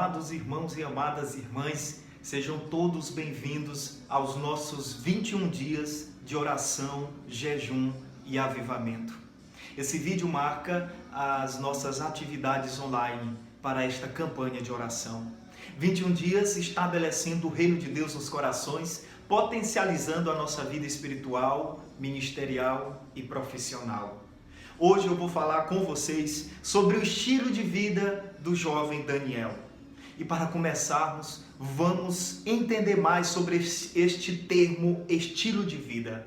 Amados irmãos e amadas irmãs, sejam todos bem-vindos aos nossos 21 dias de oração, jejum e avivamento. Esse vídeo marca as nossas atividades online para esta campanha de oração. 21 dias estabelecendo o reino de Deus nos corações, potencializando a nossa vida espiritual, ministerial e profissional. Hoje eu vou falar com vocês sobre o estilo de vida do jovem Daniel. E para começarmos, vamos entender mais sobre este termo estilo de vida.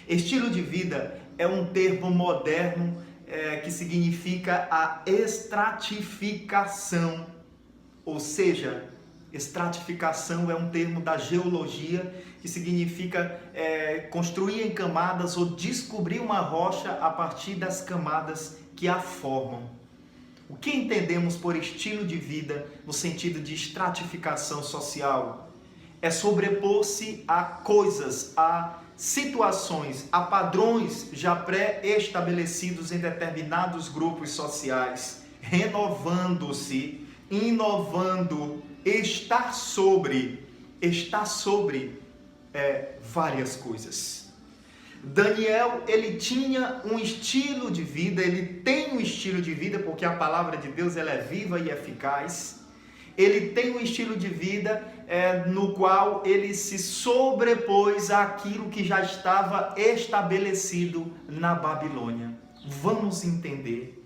Estilo de vida é um termo moderno que significa a estratificação, ou seja, estratificação é um termo da geologia que significa construir em camadas ou descobrir uma rocha a partir das camadas que a formam. O que entendemos por estilo de vida no sentido de estratificação social? É sobrepor-se a coisas, a situações, a padrões já pré-estabelecidos em determinados grupos sociais, renovando-se, inovando, estar sobre várias coisas. Daniel, ele tinha um estilo de vida, ele tem um estilo de vida, porque a palavra de Deus ela é viva e eficaz. Ele tem um estilo de vida no qual ele se sobrepôs àquilo que já estava estabelecido na Babilônia. Vamos entender.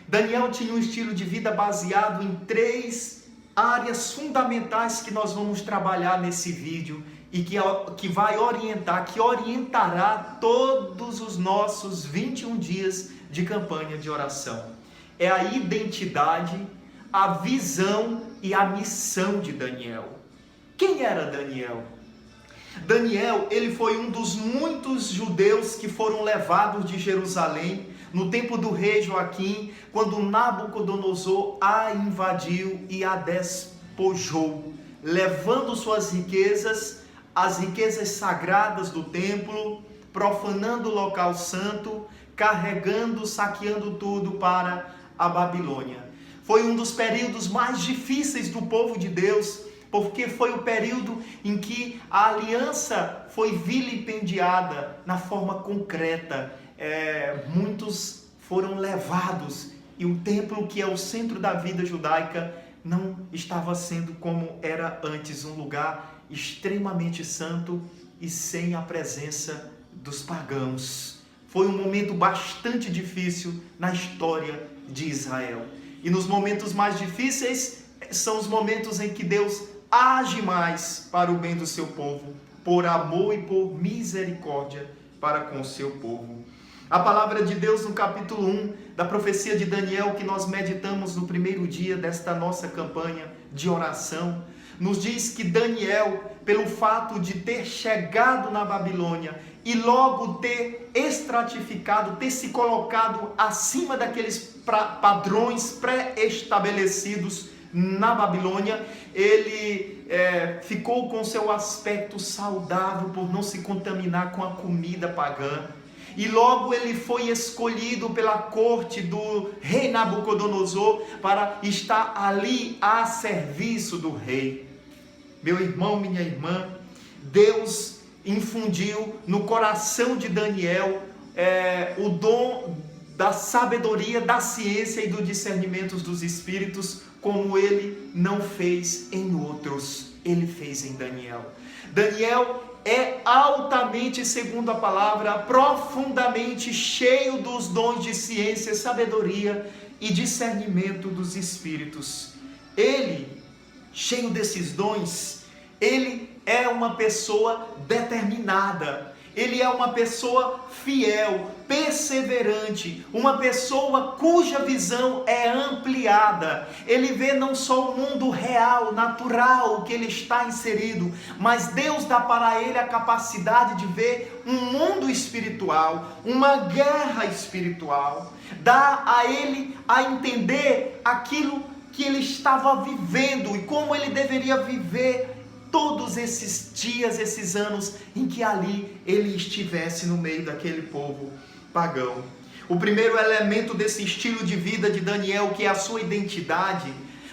Daniel tinha um estilo de vida baseado em 3 áreas fundamentais que nós vamos trabalhar nesse vídeo e que vai orientar, que orientará todos os nossos 21 dias de campanha de oração. É a identidade, a visão e a missão de Daniel. Quem era Daniel? Daniel, ele foi um dos muitos judeus que foram levados de Jerusalém no tempo do rei Joaquim, quando Nabucodonosor a invadiu e a despojou, levando suas riquezas, as riquezas sagradas do templo, profanando o local santo, carregando, saqueando tudo para a Babilônia. Foi um dos períodos mais difíceis do povo de Deus, porque foi o período em que a aliança foi vilipendiada na forma concreta. Muitos foram levados e o templo, que é o centro da vida judaica, não estava sendo como era antes, um lugar extremamente santo e sem a presença dos pagãos. Foi um momento bastante difícil na história de Israel. E nos momentos mais difíceis são os momentos em que Deus age mais para o bem do seu povo, por amor e por misericórdia para com o seu povo. A palavra de Deus no capítulo 1 da profecia de Daniel, que nós meditamos no primeiro dia desta nossa campanha de oração, nos diz que Daniel, pelo fato de ter chegado na Babilônia e logo ter estratificado, ter se colocado acima daqueles padrões pré-estabelecidos na Babilônia, ele ficou com seu aspecto saudável por não se contaminar com a comida pagã. E logo ele foi escolhido pela corte do rei Nabucodonosor para estar ali a serviço do rei. Meu irmão, minha irmã, Deus infundiu no coração de Daniel o dom da sabedoria, da ciência e do discernimento dos espíritos, como ele não fez em outros, ele fez em Daniel. Daniel é altamente, segundo a palavra, profundamente cheio dos dons de ciência, sabedoria e discernimento dos espíritos. Ele, cheio desses dons, ele é uma pessoa determinada, ele é uma pessoa fiel, perseverante, uma pessoa cuja visão é ampliada. Ele vê não só o mundo real, natural, que ele está inserido, mas Deus dá para ele a capacidade de ver um mundo espiritual, uma guerra espiritual. Dá a ele a entender aquilo que ele estava vivendo e como ele deveria viver todos esses dias, esses anos em que ali ele estivesse no meio daquele povo pagão. O primeiro elemento desse estilo de vida de Daniel, que é a sua identidade,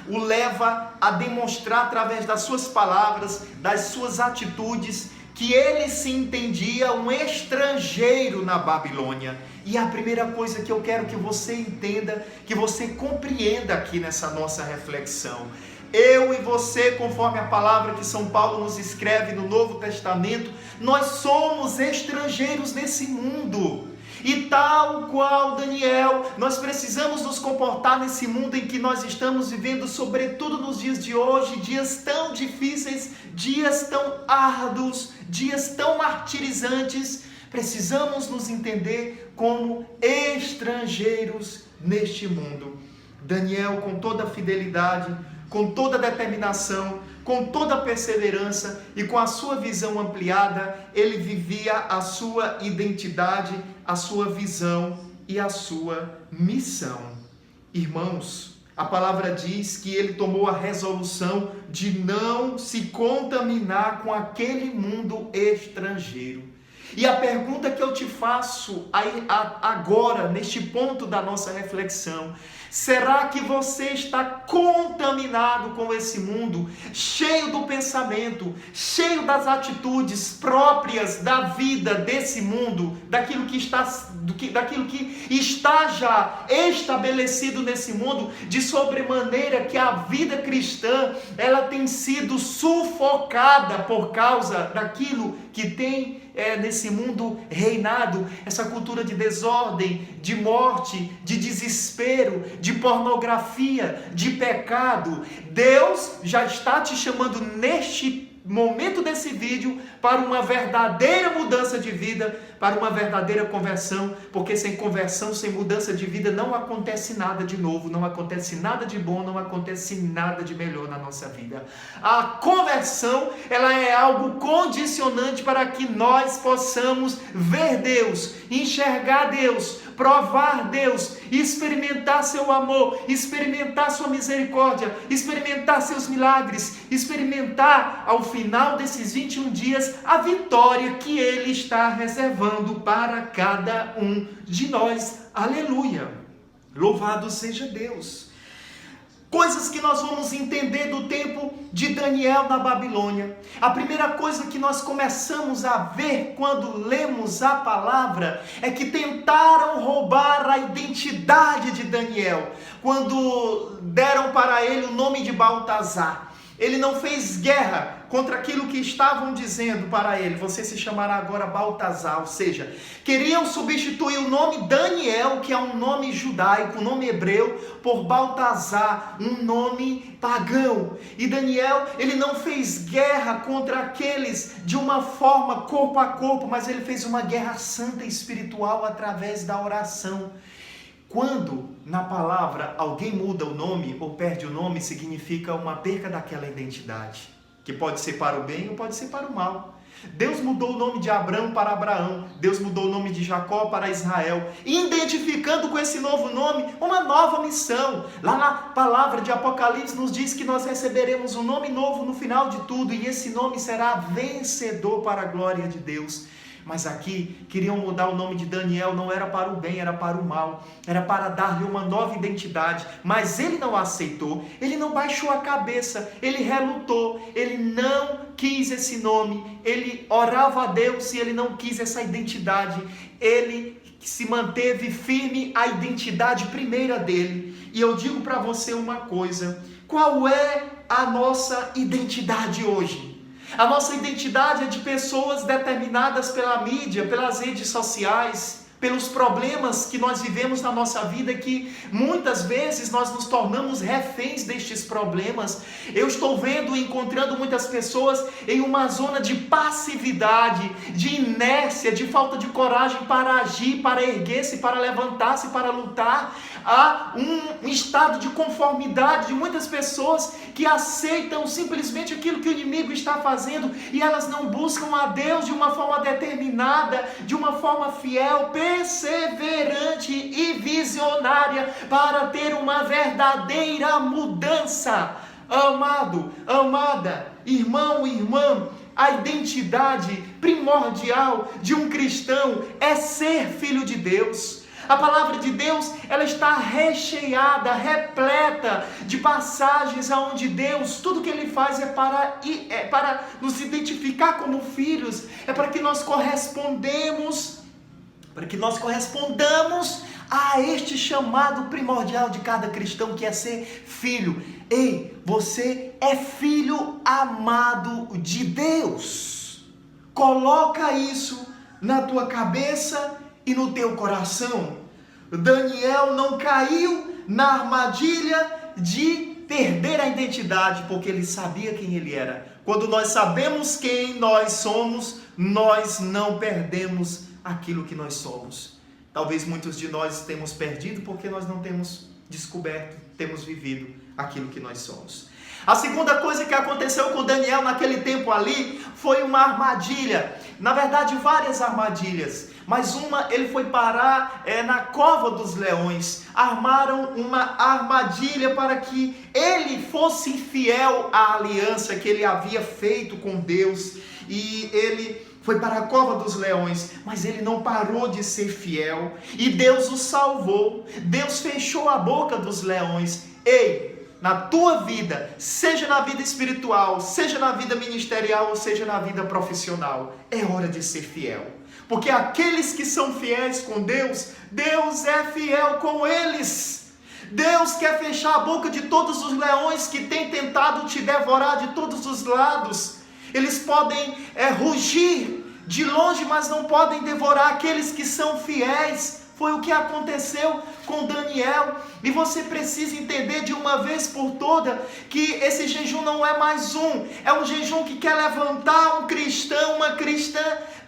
o leva a demonstrar através das suas palavras, das suas atitudes, que ele se entendia um estrangeiro na Babilônia. E a primeira coisa que eu quero que você entenda, que você compreenda aqui nessa nossa reflexão: eu e você, conforme a palavra que São Paulo nos escreve no Novo Testamento, nós somos estrangeiros nesse mundo. E tal qual Daniel, nós precisamos nos comportar nesse mundo em que nós estamos vivendo, sobretudo nos dias de hoje, dias tão difíceis, dias tão árduos, dias tão martirizantes. Precisamos nos entender como estrangeiros neste mundo. Daniel, com toda a fidelidade, com toda a determinação, com toda a perseverança e com a sua visão ampliada, ele vivia a sua identidade, a sua visão e a sua missão. Irmãos, a palavra diz que ele tomou a resolução de não se contaminar com aquele mundo estrangeiro. E a pergunta que eu te faço agora, neste ponto da nossa reflexão: será que você está contaminado com esse mundo, cheio do pensamento, cheio das atitudes próprias da vida desse mundo, daquilo que está já estabelecido nesse mundo, de sobremaneira que a vida cristã, ela tem sido sufocada por causa daquilo que tem nesse mundo reinado, essa cultura de desordem, de morte, de desespero, de pornografia, de pecado? Deus já está te chamando neste momento desse vídeo para uma verdadeira mudança de vida, para uma verdadeira conversão, porque sem conversão, sem mudança de vida, não acontece nada de novo, não acontece nada de bom, não acontece nada de melhor na nossa vida. A conversão, ela é algo condicionante para que nós possamos ver Deus, enxergar Deus, provar Deus, experimentar seu amor, experimentar sua misericórdia, experimentar seus milagres, experimentar ao final desses 21 dias a vitória que Ele está reservando para cada um de nós. Aleluia! Louvado seja Deus! Coisas que nós vamos entender do tempo de Daniel na Babilônia. A primeira coisa que nós começamos a ver quando lemos a palavra é que tentaram roubar a identidade de Daniel, quando deram para ele o nome de Baltazar. Ele não fez guerra contra aquilo que estavam dizendo para ele: você se chamará agora Baltazar. Ou seja, queriam substituir o nome Daniel, que é um nome judaico, um nome hebreu, por Baltazar, um nome pagão. E Daniel, ele não fez guerra contra aqueles de uma forma corpo a corpo, mas ele fez uma guerra santa e espiritual através da oração. Quando na palavra alguém muda o nome ou perde o nome, significa uma perca daquela identidade, que pode ser para o bem ou pode ser para o mal. Deus mudou o nome de Abrão para Abraão, Deus mudou o nome de Jacó para Israel, identificando com esse novo nome uma nova missão. Lá na palavra de Apocalipse nos diz que nós receberemos um nome novo no final de tudo, e esse nome será vencedor para a glória de Deus. Mas aqui queriam mudar o nome de Daniel, não era para o bem, era para o mal, era para dar-lhe uma nova identidade, mas ele não aceitou, ele não baixou a cabeça, ele relutou, ele não quis esse nome, ele orava a Deus e ele não quis essa identidade, ele se manteve firme à identidade primeira dele. E eu digo para você uma coisa: qual é a nossa identidade hoje? A nossa identidade é de pessoas determinadas pela mídia, pelas redes sociais, pelos problemas que nós vivemos na nossa vida, que muitas vezes nós nos tornamos reféns destes problemas. Eu estou vendo e encontrando muitas pessoas em uma zona de passividade, de inércia, de falta de coragem para agir, para erguer-se, para levantar-se, para lutar. Há um estado de conformidade de muitas pessoas que aceitam simplesmente aquilo que o inimigo está fazendo, e elas não buscam a Deus de uma forma determinada, de uma forma fiel, perseverante e visionária para ter uma verdadeira mudança. Amado, amada, irmão, irmã, a identidade primordial de um cristão é ser filho de Deus. A palavra de Deus, ela está recheada, repleta de passagens onde Deus, tudo que Ele faz é para nos identificar como filhos, é para que nós correspondamos, para que nós correspondamos a este chamado primordial de cada cristão, que é ser filho. Ei, você é filho amado de Deus. Coloca isso na tua cabeça e no teu coração. Daniel não caiu na armadilha de perder a identidade, porque ele sabia quem ele era. Quando nós sabemos quem nós somos, nós não perdemos aquilo que nós somos. Talvez muitos de nós temos perdido porque nós não temos descoberto, temos vivido aquilo que nós somos. A segunda coisa que aconteceu com Daniel naquele tempo ali foi uma armadilha. Na verdade, várias armadilhas, mas uma, ele foi parar na cova dos leões. Armaram uma armadilha para que ele fosse fiel à aliança que ele havia feito com Deus, e ele foi para a cova dos leões, mas ele não parou de ser fiel, e Deus o salvou. Deus fechou a boca dos leões. Ei, na tua vida, seja na vida espiritual, seja na vida ministerial, ou seja na vida profissional, é hora de ser fiel, porque aqueles que são fiéis com Deus, Deus é fiel com eles. Deus quer fechar a boca de todos os leões que têm tentado te devorar de todos os lados. Eles podem rugir de longe, mas não podem devorar aqueles que são fiéis. Foi o que aconteceu com Daniel. E você precisa entender de uma vez por toda que esse jejum não é mais é um jejum que quer levantar um cristão, uma cristã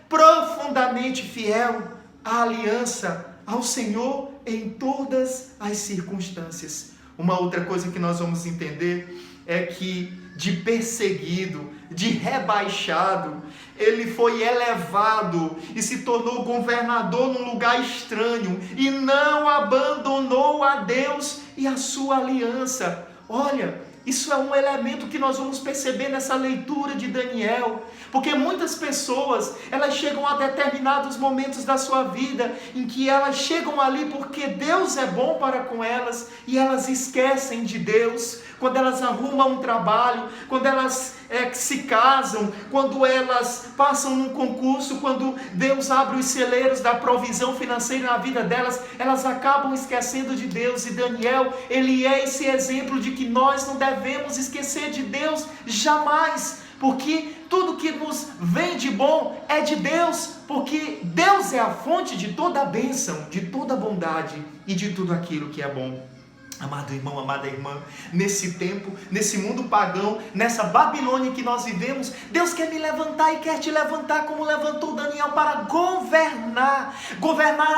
profundamente fiel à aliança, ao Senhor em todas as circunstâncias. Uma outra coisa que nós vamos entender é que de perseguido, de rebaixado, ele foi elevado e se tornou governador num lugar estranho, e não abandonou a Deus e a sua aliança. Olha, isso é um elemento que nós vamos perceber nessa leitura de Daniel, porque muitas pessoas, elas chegam a determinados momentos da sua vida, em que elas chegam ali porque Deus é bom para com elas, e elas esquecem de Deus. Quando elas arrumam um trabalho, quando elas se casam, quando elas passam num concurso, quando Deus abre os celeiros da provisão financeira na vida delas, elas acabam esquecendo de Deus. E Daniel, ele é esse exemplo de que nós não devemos esquecer de Deus jamais, porque tudo que nos vem de bom é de Deus, porque Deus é a fonte de toda a bênção, de toda a bondade e de tudo aquilo que é bom. Amado irmão, amada irmã, nesse tempo, nesse mundo pagão, nessa Babilônia que nós vivemos, Deus quer me levantar e quer te levantar como levantou Daniel para governar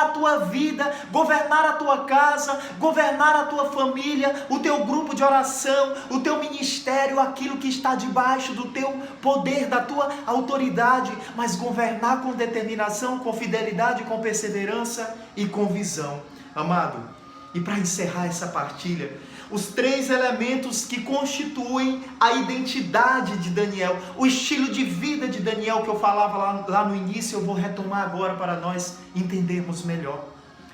a tua vida, governar a tua casa, governar a tua família, o teu grupo de oração, o teu ministério, aquilo que está debaixo do teu poder, da tua autoridade, mas governar com determinação, com fidelidade, com perseverança e com visão. Amado, e para encerrar essa partilha, os 3 elementos que constituem a identidade de Daniel, o estilo de vida de Daniel que eu falava lá no início, eu vou retomar agora para nós entendermos melhor.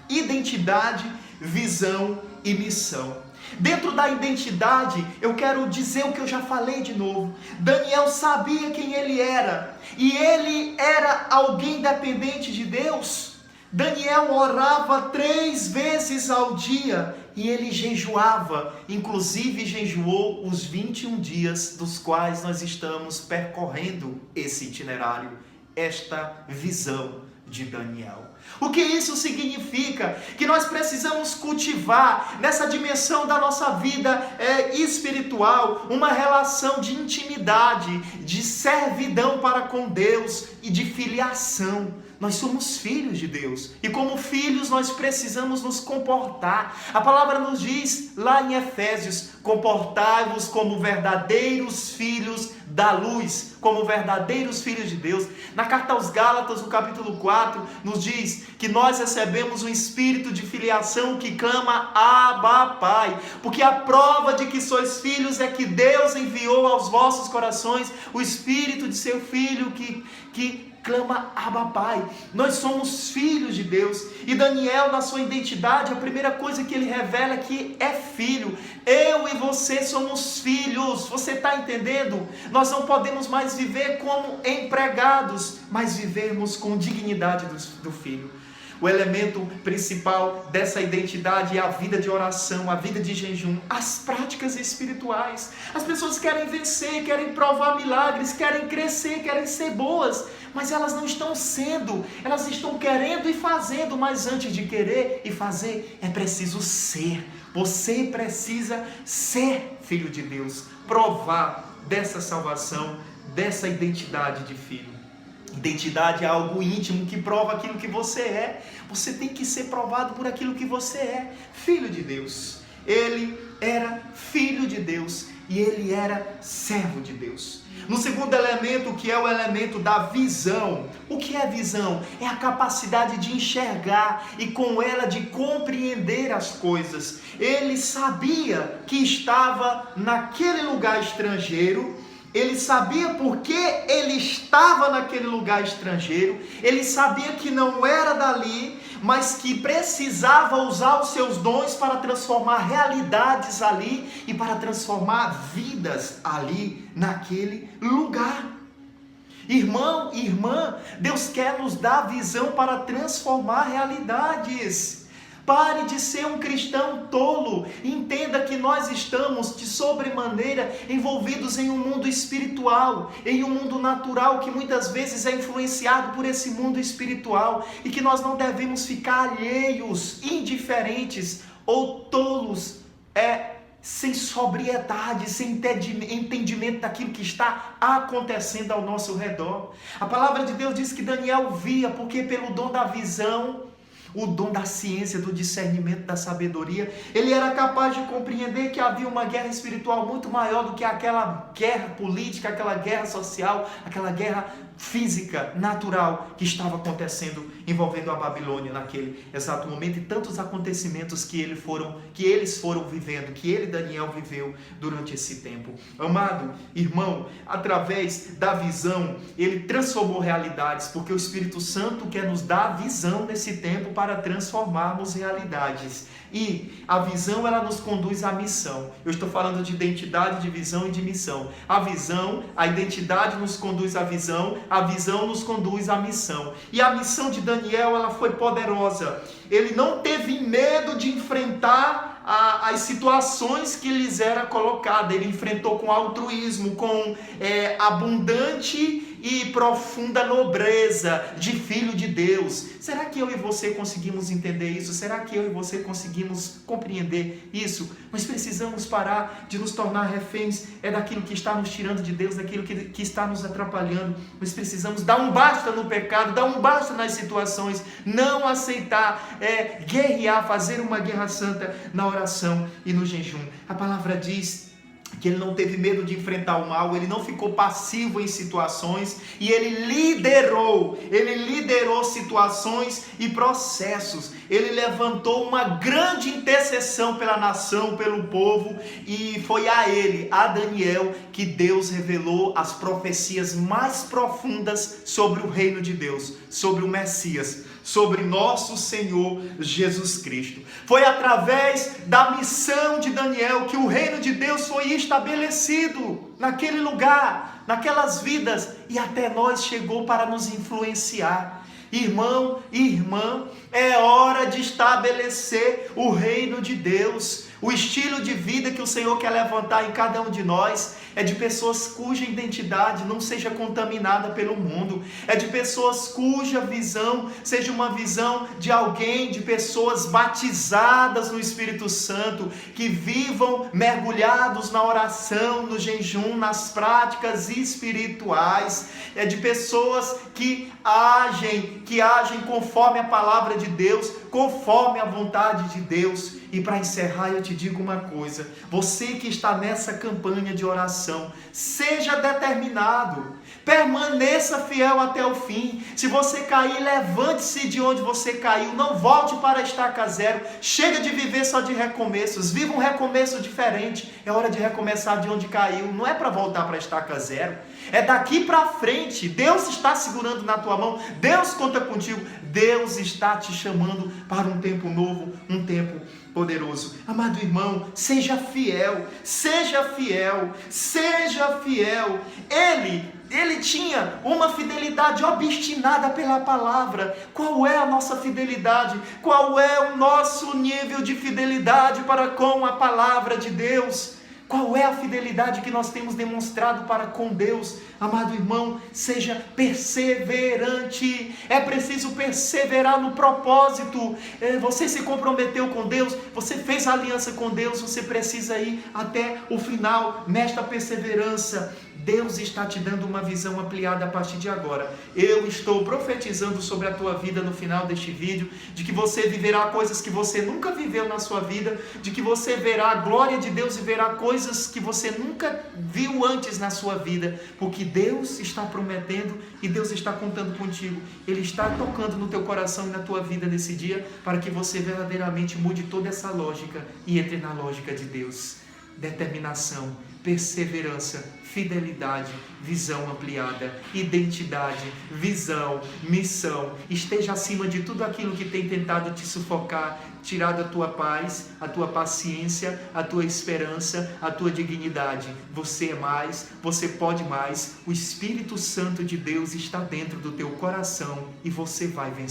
Identidade, visão e missão. Dentro da identidade, eu quero dizer o que eu já falei de novo. Daniel sabia quem ele era, e ele era alguém dependente de Deus. Daniel orava 3 vezes ao dia e ele jejuava, inclusive jejuou os 21 dias dos quais nós estamos percorrendo esse itinerário, esta visão de Daniel. O que isso significa? Que nós precisamos cultivar nessa dimensão da nossa vida espiritual uma relação de intimidade, de servidão para com Deus e de filiação. Nós somos filhos de Deus, e como filhos nós precisamos nos comportar. A palavra nos diz lá em Efésios: comportai-vos como verdadeiros filhos da luz, como verdadeiros filhos de Deus. Na carta aos Gálatas, no capítulo 4, nos diz que nós recebemos um espírito de filiação que clama Abba, Pai, porque a prova de que sois filhos é que Deus enviou aos vossos corações o espírito de seu Filho que clama Abba Pai. Nós somos filhos de Deus. E Daniel, na sua identidade, a primeira coisa que ele revela é que é filho. Eu e você somos filhos. Você está entendendo? Nós não podemos mais viver como empregados, mas vivermos com dignidade do filho. O elemento principal dessa identidade é a vida de oração, a vida de jejum, as práticas espirituais. As pessoas querem vencer, querem provar milagres, querem crescer, querem ser boas, mas elas não estão sendo, elas estão querendo e fazendo, mas antes de querer e fazer, é preciso ser. Você precisa ser filho de Deus, provar dessa salvação, dessa identidade de filho. Identidade é algo íntimo que prova aquilo que você é. Você tem que ser provado por aquilo que você é. Filho de Deus. Ele era filho de Deus e ele era servo de Deus. No segundo elemento, que é o elemento da visão. O que é visão? É a capacidade de enxergar e com ela de compreender as coisas. Ele sabia que estava naquele lugar estrangeiro. Ele sabia por que ele estava naquele lugar estrangeiro, ele sabia que não era dali, mas que precisava usar os seus dons para transformar realidades ali e para transformar vidas ali, naquele lugar. Irmão, irmã, Deus quer nos dar visão para transformar realidades. Pare de ser um cristão tolo. Entenda que nós estamos de sobremaneira envolvidos em um mundo espiritual, em um mundo natural que muitas vezes é influenciado por esse mundo espiritual e que nós não devemos ficar alheios, indiferentes ou tolos, sem sobriedade, sem entendimento daquilo que está acontecendo ao nosso redor. A palavra de Deus diz que Daniel via, porque pelo dom da visão, o dom da ciência, do discernimento, da sabedoria, ele era capaz de compreender que havia uma guerra espiritual muito maior do que aquela guerra política, aquela guerra social, aquela guerra física, natural, que estava acontecendo, envolvendo a Babilônia naquele exato momento, e tantos acontecimentos que eles foram vivendo, que ele, Daniel, viveu durante esse tempo. Amado irmão, através da visão, ele transformou realidades, porque o Espírito Santo quer nos dar visão nesse tempo para transformarmos realidades. E a visão, ela nos conduz à missão. Eu estou falando de identidade, de visão e de missão. A visão, a identidade nos conduz à visão, a visão nos conduz à missão. E a missão de Daniel, ela foi poderosa. Ele não teve medo de enfrentar as situações que lhes era colocada. Ele enfrentou com altruísmo, com abundante e profunda nobreza de filho de Deus. Será que eu e você conseguimos entender isso? Será que eu e você conseguimos compreender isso? Nós precisamos parar de nos tornar reféns daquilo que está nos tirando de Deus, daquilo que está nos atrapalhando. Nós precisamos dar um basta no pecado, dar um basta nas situações, não aceitar, guerrear, fazer uma guerra santa na oração e no jejum. A palavra diz que ele não teve medo de enfrentar o mal, ele não ficou passivo em situações, e ele liderou situações e processos. Ele levantou uma grande intercessão pela nação, pelo povo, e foi a Daniel, que Deus revelou as profecias mais profundas sobre o reino de Deus, sobre o Messias, sobre nosso Senhor Jesus Cristo. Foi através da missão de Daniel que o reino de Deus foi estabelecido naquele lugar, naquelas vidas, e até nós chegou para nos influenciar. Irmão e irmã, é hora de estabelecer o reino de Deus. O estilo de vida que o Senhor quer levantar em cada um de nós é de pessoas cuja identidade não seja contaminada pelo mundo, é de pessoas cuja visão seja uma visão de alguém, de pessoas batizadas no Espírito Santo, que vivam mergulhados na oração, no jejum, nas práticas espirituais, é de pessoas que agem conforme a palavra de Deus, conforme a vontade de Deus. E para encerrar, eu te digo uma coisa: você que está nessa campanha de oração, seja determinado, permaneça fiel até o fim. Se você cair, levante-se de onde você caiu, não volte para a estaca zero. Chega de viver só de recomeços, viva um recomeço diferente. É hora de recomeçar de onde caiu, não é para voltar para a estaca zero, é daqui para frente. Deus está segurando na tua mão, Deus conta contigo, Deus está te chamando para um tempo novo, um tempo poderoso. Amado irmão, seja fiel, seja fiel, seja fiel. Ele tinha uma fidelidade obstinada pela palavra. Qual é a nossa fidelidade? Qual é o nosso nível de fidelidade para com a palavra de Deus? Qual é a fidelidade que nós temos demonstrado para com Deus? Amado irmão, seja perseverante. É preciso perseverar no propósito. Você se comprometeu com Deus, você fez a aliança com Deus, você precisa ir até o final nesta perseverança. Deus está te dando uma visão ampliada a partir de agora. Eu estou profetizando sobre a tua vida no final deste vídeo, de que você viverá coisas que você nunca viveu na sua vida, de que você verá a glória de Deus e verá coisas que você nunca viu antes na sua vida, porque Deus está prometendo e Deus está contando contigo. Ele está tocando no teu coração e na tua vida nesse dia, para que você verdadeiramente mude toda essa lógica e entre na lógica de Deus. Determinação, perseverança, fidelidade, visão ampliada, identidade, visão, missão. Esteja acima de tudo aquilo que tem tentado te sufocar, tirar a tua paz, a tua paciência, a tua esperança, a tua dignidade. Você é mais, você pode mais. O Espírito Santo de Deus está dentro do teu coração e você vai vencer.